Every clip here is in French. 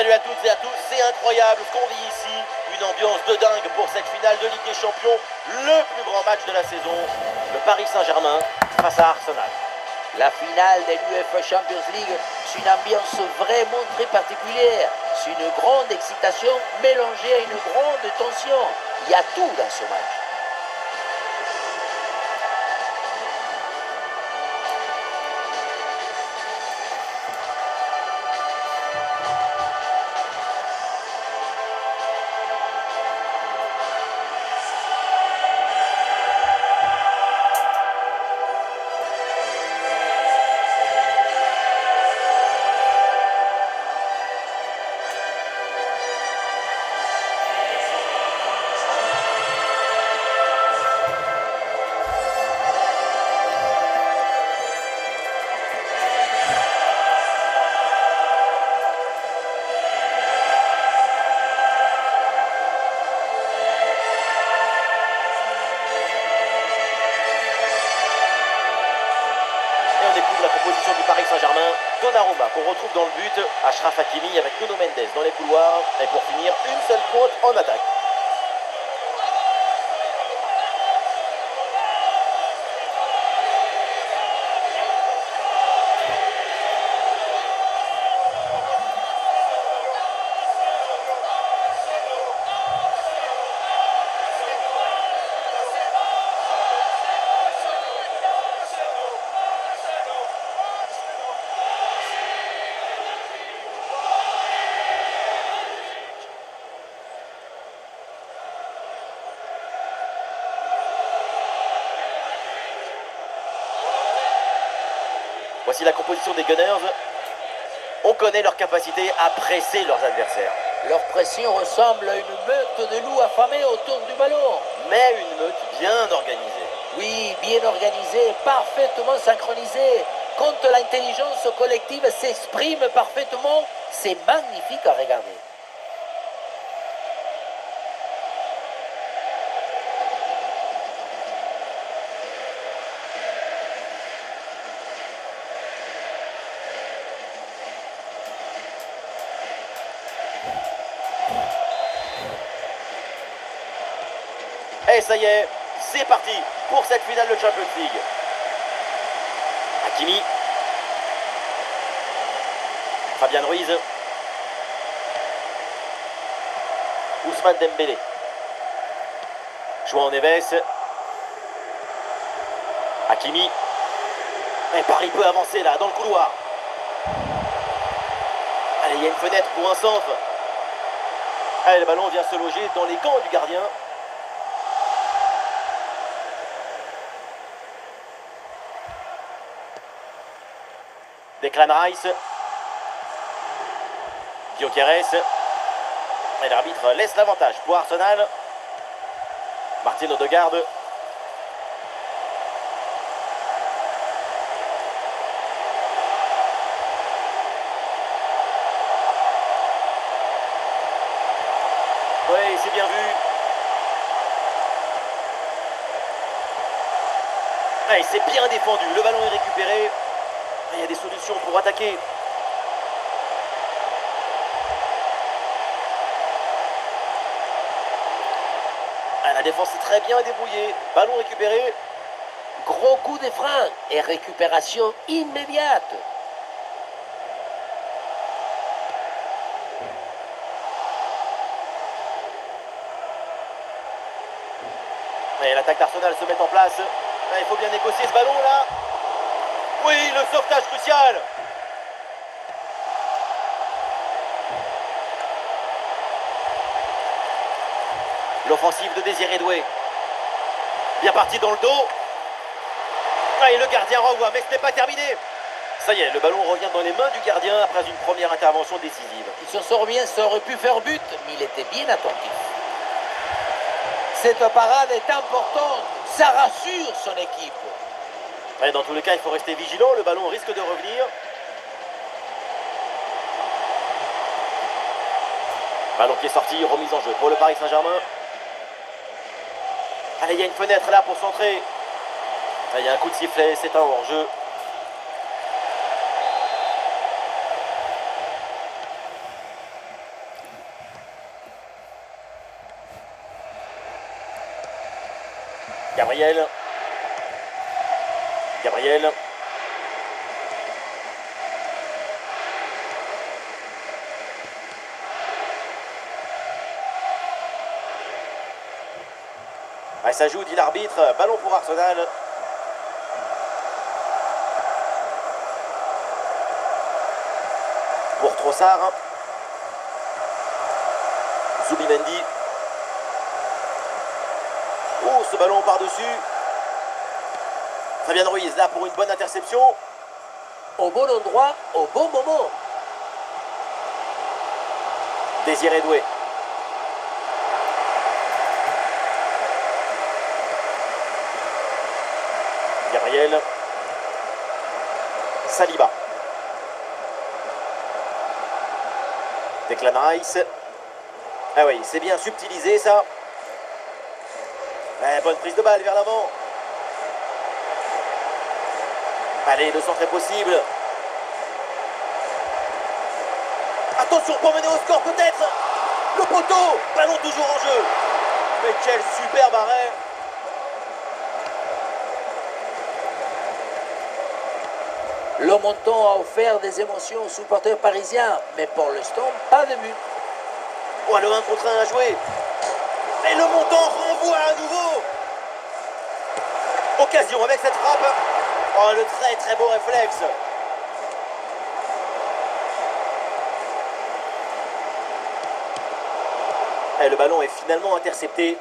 Salut à toutes et à tous, c'est incroyable ce qu'on vit ici. Une ambiance de dingue pour cette finale de Ligue des Champions, le plus grand match de la saison. Le Paris Saint-Germain face à Arsenal. La finale de l'UEFA Champions League, c'est une ambiance vraiment très particulière. C'est une grande excitation mélangée à une grande tension. Il y a tout dans ce match. On découvre la composition du Paris Saint-Germain. Donnarumma qu'on retrouve dans le but, Achraf Hakimi avec Nuno Mendes dans les couloirs et pour finir une seule pointe en attaque. Voici la composition des Gunners. On connaît leur capacité à presser leurs adversaires. Leur pression ressemble à une meute de loups affamés autour du ballon. Mais une meute bien organisée. Oui, bien organisée, parfaitement synchronisée. Quand l'intelligence collective s'exprime parfaitement, c'est magnifique à regarder. Et ça y est, c'est parti pour cette finale de Champions League. Hakimi. Fabian Ruiz. Ousmane Dembélé. João Neves. Hakimi. Et Paris peut avancer là, dans le couloir. Allez, il y a une fenêtre pour un centre. Allez, le ballon vient se loger dans les gants du gardien. Declan Rice. Gyökeres. Et l'arbitre laisse l'avantage pour Arsenal. Martin Odegaard. Oui, c'est bien vu. Et c'est bien défendu. Le ballon est récupéré. Il y a des solutions pour attaquer. La défense est très bien débrouillée. Ballon récupéré. Gros coup de frein et récupération immédiate. Et l'attaque d'Arsenal se met en place. Il faut bien négocier ce ballon là. Oui, le sauvetage crucial. L'offensive de Désiré Doué. Bien parti dans le dos. Et le gardien renvoie, mais ce n'est pas terminé. Ça y est, le ballon revient dans les mains du gardien après une première intervention décisive. Il s'en sort bien, ça aurait pu faire but, mais il était bien attentif. Cette parade est importante, ça rassure son équipe. Et dans tous les cas, il faut rester vigilant, le ballon risque de revenir. Ballon qui est sorti, remise en jeu pour le Paris Saint-Germain. Allez, il y a une fenêtre là pour centrer. Il y a un coup de sifflet, c'est un hors-jeu. Gabriel. Gabriel. Ah, ça joue, dit l'arbitre. Ballon pour Arsenal. Pour Trossard. Zubimendi. Oh, ce ballon par-dessus. Fabien Ruiz, là, pour une bonne interception. Au bon endroit, au bon moment. Désiré Doué. Gabriel. Saliba. Declan Rice. Ah oui, c'est bien subtilisé ça. Bonne prise de balle vers l'avant. Allez, le centre est possible. Attention pour mener au score peut-être. Le poteau. Ballon toujours en jeu. Mais quel superbe arrêt. Le montant a offert des émotions aux supporters parisiens, mais pour l'instant, pas de but. Oh, le 1 contre 1 à jouer. Et le montant renvoie à nouveau. Occasion avec cette frappe. Oh, le très très beau réflexe. Et le ballon est finalement intercepté.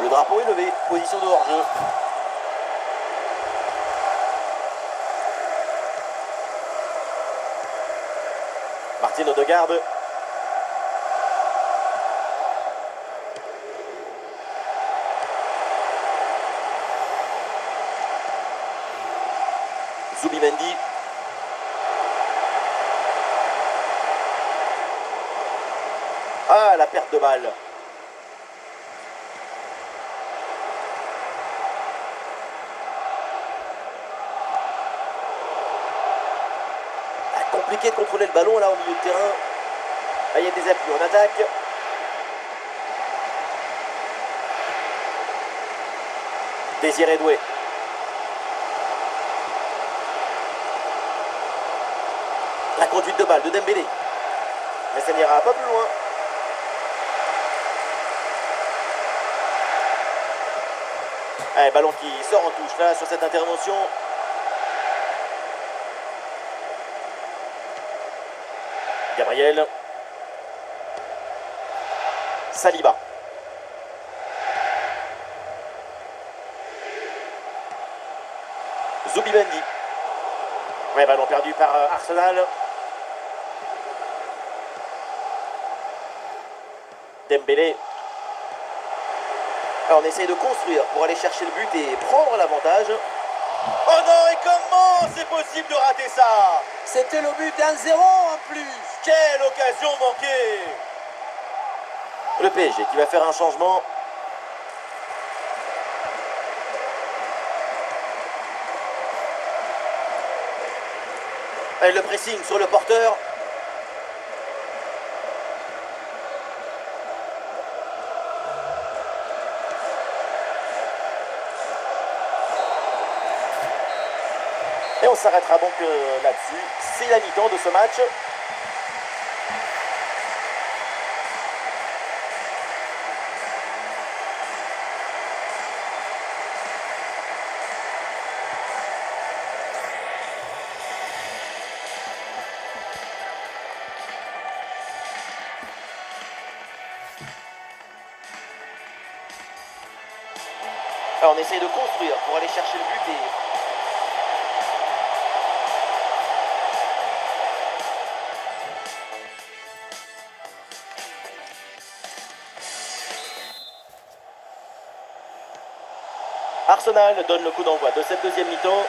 Le drapeau est levé, position de hors-jeu. Martin Odegaard. Zubimendi. Ah, la perte de balle. Compliqué de contrôler le ballon là au milieu de terrain. Là, il y a des appuis en attaque. Désiré Doué. La conduite de balle de Dembélé. Mais ça n'ira pas plus loin. Allez, ballon qui sort en touche là sur cette intervention. Gabriel. Saliba. Zubimendi. Ouais, ballon perdu par Arsenal. Dembélé. Alors, on essaye de construire pour aller chercher le but et prendre l'avantage. Oh non, et comment c'est possible de rater ça? C'était le but 1-0 en plus. Quelle occasion manquée! Le PSG qui va faire un changement. Et le pressing sur le porteur. Et on s'arrêtera donc là-dessus. C'est la mi-temps de ce match. Alors on essaye de construire pour aller chercher le but et... Arsenal donne le coup d'envoi de cette deuxième mi-temps.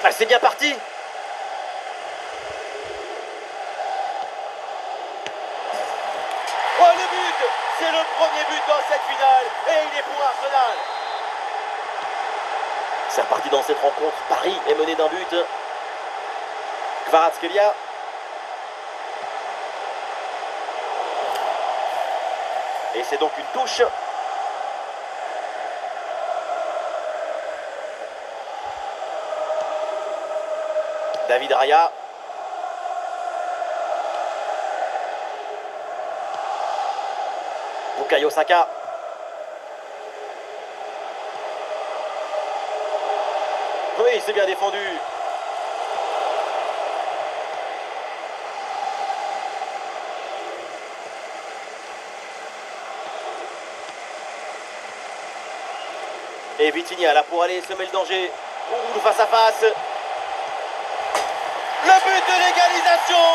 Ah, c'est bien parti. C'est reparti dans cette rencontre. Paris est mené d'un but. Kvaratskhelia. Et c'est donc une touche. David Raya. Bukayo Saka. Oui, c'est bien défendu. Et Vitinha là pour aller semer le danger. Ouh, face à face. Le but de l'égalisation.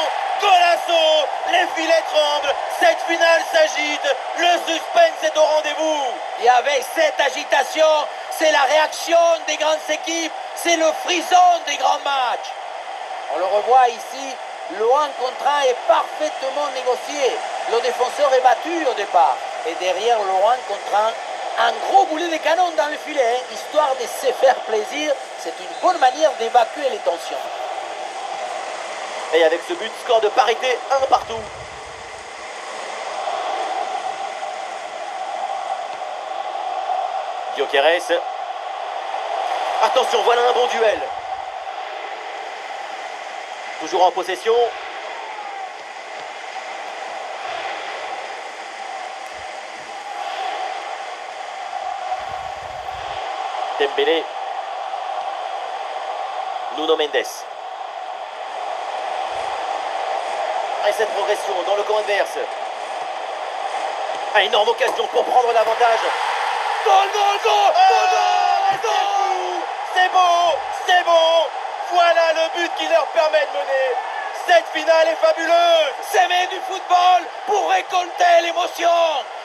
Golasso. Les filets tremblent. Cette finale s'agite. Le suspense est au rendez-vous. Et avec cette agitation, c'est la réaction des grandes équipes. C'est le frisson des grands matchs. On le revoit ici. Le 1 contre 1 est parfaitement négocié. Le défenseur est battu au départ. Et derrière le 1 contre 1, un gros boulet de canon dans le filet, histoire de se faire plaisir. C'est une bonne manière d'évacuer les tensions. Et avec ce but, score de parité, 1 partout. Gyökeres. Attention, voilà un bon duel. Toujours en possession. Dembélé. Nuno Mendes. Et cette progression dans le camp adverse. Ah, énorme occasion pour prendre l'avantage. Goal, goal, goal, Oh, c'est beau, c'est beau. Voilà le but qui leur permet de mener. Cette finale est fabuleuse. S'aimer du football pour récolter l'émotion,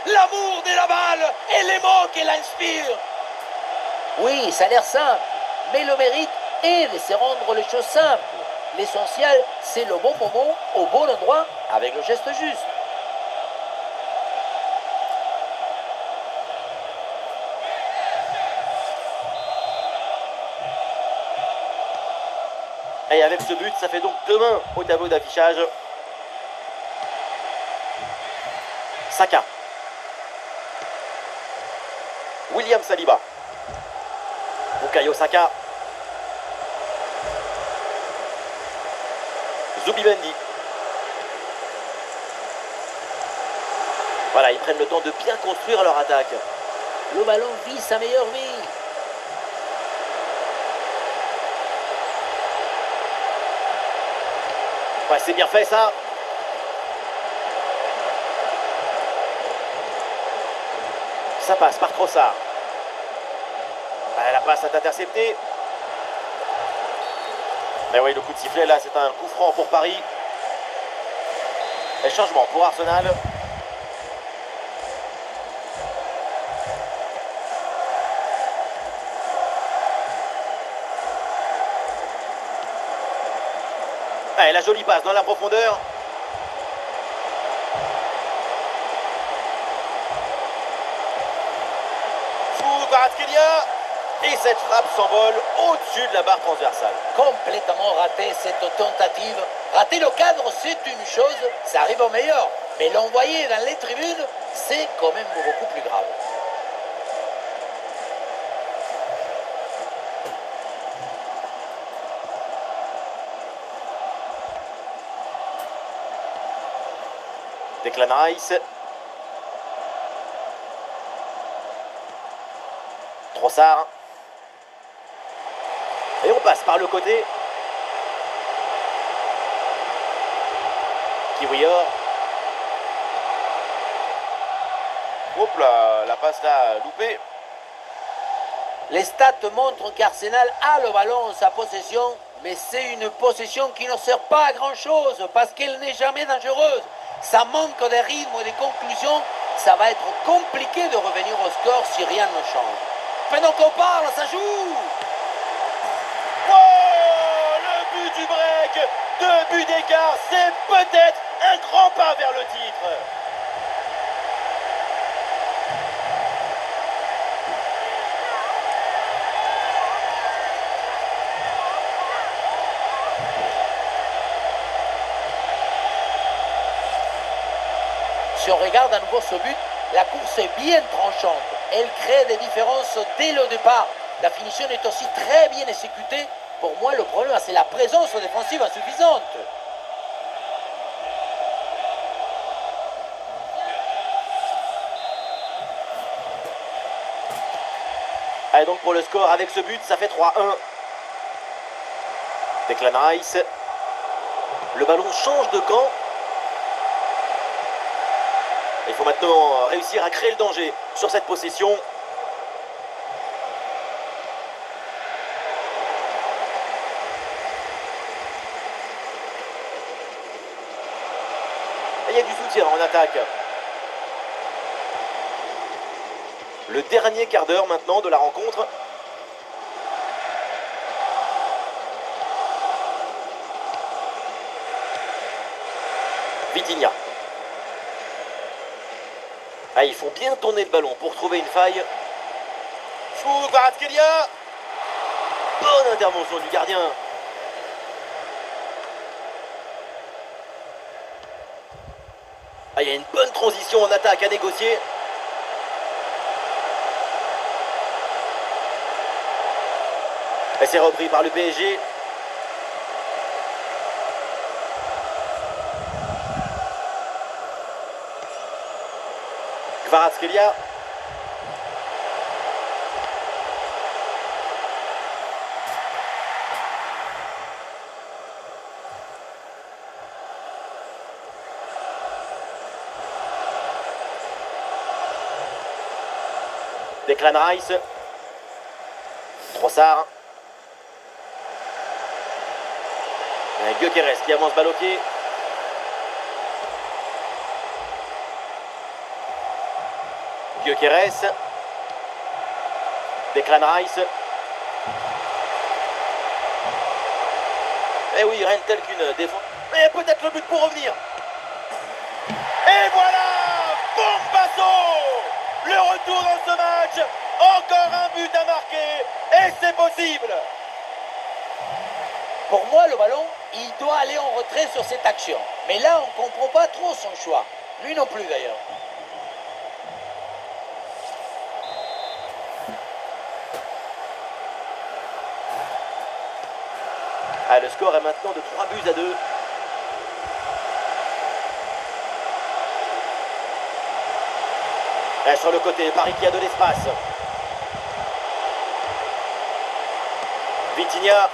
l'amour de la balle et les mots qu'elle inspire. Oui, ça a l'air simple, mais le mérite est de se rendre les choses simples. L'essentiel, c'est le bon moment, au bon endroit, avec le geste juste. Et avec ce but, ça fait donc 2-1 au tableau d'affichage. Saka. William Saliba. Bukayo Saka. Zubimendi. Voilà, ils prennent le temps de bien construire leur attaque. Le ballon vit sa meilleure vie. Ouais, c'est bien fait ça. Ça passe par Trossard. La passe est interceptée. Mais oui, le coup de sifflet là, c'est un coup franc pour Paris. Et changement pour Arsenal. Et la jolie passe dans la profondeur. Kvaratskhelia. Et cette frappe s'envole au-dessus de la barre transversale. Complètement raté cette tentative. Rater le cadre, c'est une chose, ça arrive au meilleur. Mais l'envoyer dans les tribunes, c'est quand même beaucoup plus grave. Declan Rice. Trossard. Et on passe par le côté. Kiwior. Hop là, la passe là loupée. Les stats montrent qu'Arsenal a le ballon en sa possession, mais c'est une possession qui ne sert pas à grand-chose parce qu'elle n'est jamais dangereuse. Ça manque de rythme et de conclusion. Ça va être compliqué de revenir au score si rien ne change. Pendant qu'on parle, ça joue. Oh, le but du break. 2 buts d'écart, c'est peut-être un grand pas vers le titre. Si on regarde à nouveau ce but, la course est bien tranchante. Elle crée des différences dès le départ. La finition est aussi très bien exécutée. Pour moi, le problème, c'est la présence défensive insuffisante. Allez, donc pour le score, avec ce but, ça fait 3-1. Declan Rice. Le ballon change de camp. Il faut maintenant réussir à créer le danger sur cette possession. Et il y a du soutien en attaque. Le dernier quart d'heure maintenant de la rencontre. Vitinha. Ah, il faut bien tourner le ballon pour trouver une faille. Chou, Kvaratskhelia. Bonne intervention du gardien. Ah, il y a une bonne transition en attaque à négocier. Et c'est repris par le PSG. Kvaratskhelia. Declan Rice. Trossard. Gyökeres qui avance balle au pied. Gyökeres. Declan Rice. Eh oui, rien de tel qu'une défense. Et peut-être le but pour revenir. Et voilà, Bombasso. Le retour dans ce match. Encore un but à marquer. Et c'est possible. Pour moi, le ballon, il doit aller en retrait sur cette action. Mais là, on ne comprend pas trop son choix. Lui non plus, d'ailleurs. Ah, le score est maintenant de 3-2. Et sur le côté, Paris qui a de l'espace. Vitinha.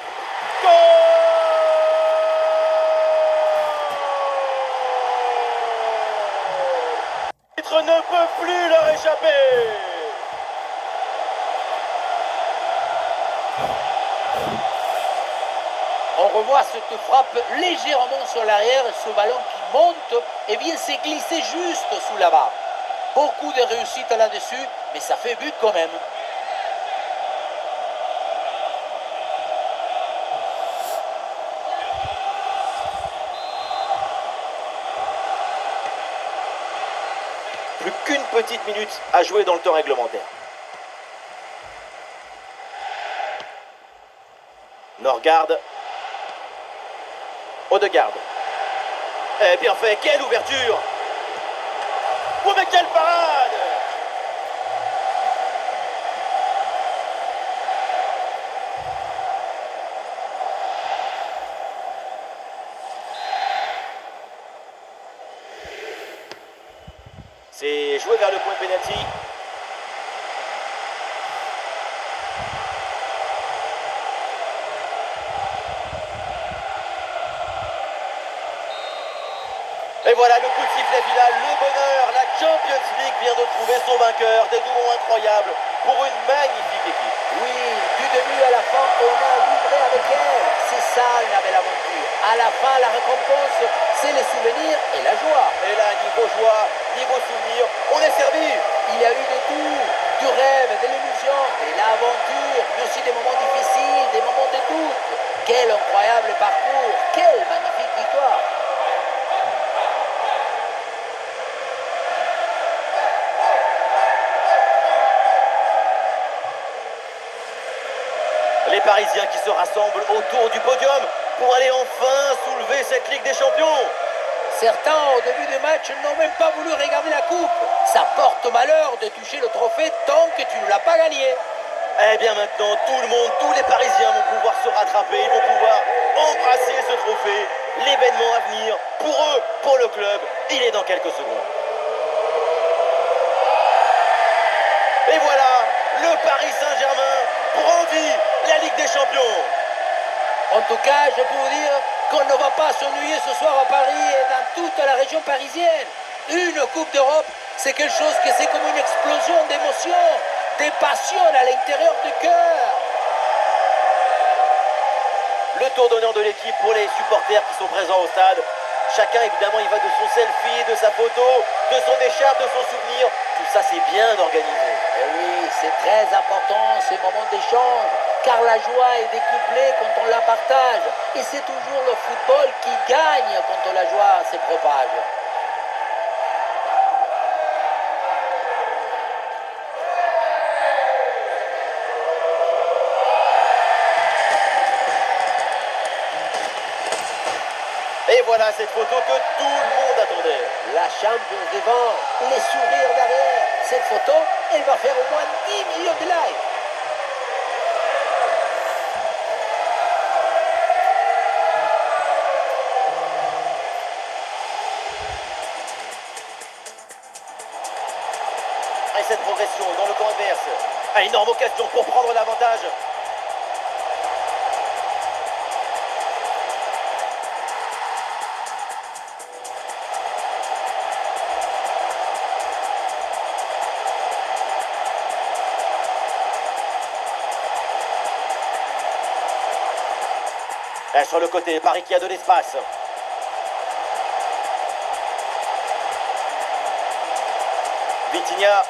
Goal! Le titre ne peut plus leur échapper. On revoit cette frappe légèrement sur l'arrière, ce ballon qui monte et vient se glisser juste sous la barre. Beaucoup de réussite là-dessus, mais ça fait but quand même. Plus qu'une petite minute à jouer dans le temps réglementaire. Norgard. Odegaard. Eh bien fait, quelle ouverture! Oh mais quelle parade! C'est joué vers le point de pénalty. Et voilà le coup de sifflet final, le bonheur, la Champions League vient de trouver son vainqueur, des doublons incroyables pour une magnifique équipe. Oui, du début à la fin, on a vibré avec elle. C'est ça une belle aventure. À la fin, la récompense, c'est les souvenirs et la joie. Et là, niveau joie, niveau souvenir, on est servi. Il y a eu de tout, du rêve, de l'illusion, de l'aventure, mais aussi des moments difficiles, des moments de doute. Quel incroyable parcours, quelle magnifique victoire. Les Parisiens qui se rassemblent autour du podium pour aller enfin soulever cette Ligue des Champions. Certains, au début du match, n'ont même pas voulu regarder la coupe. Ça porte malheur de toucher le trophée tant que tu ne l'as pas gagné. Eh bien maintenant, tout le monde, tous les Parisiens vont pouvoir se rattraper, ils vont pouvoir embrasser ce trophée. L'événement à venir, pour eux, pour le club, il est dans quelques secondes. Et voilà, le Paris Saint-Germain prend vie la Ligue des Champions. En tout cas, je peux vous dire qu'on ne va pas s'ennuyer ce soir à Paris et dans toute la région parisienne. Une Coupe d'Europe, c'est quelque chose que c'est comme une explosion d'émotions, des passions à l'intérieur du cœur. Le tour d'honneur de l'équipe pour les supporters qui sont présents au stade. Chacun, évidemment, il va de son selfie, de sa photo, de son écharpe, de son souvenir. Tout ça, c'est bien organisé. Et oui, c'est très important ces moments d'échange, car la joie est décuplée quand on la partage. Et c'est toujours le football qui gagne quand la joie se propage. Et voilà cette photo que tout le monde attendait. La Champions devant, les sourires derrière. Cette photo, elle va faire au moins 10 millions de likes. Et cette progression dans le camp adverse. Une énorme occasion pour prendre l'avantage. Sur le côté, Paris qui a de l'espace. Vitinha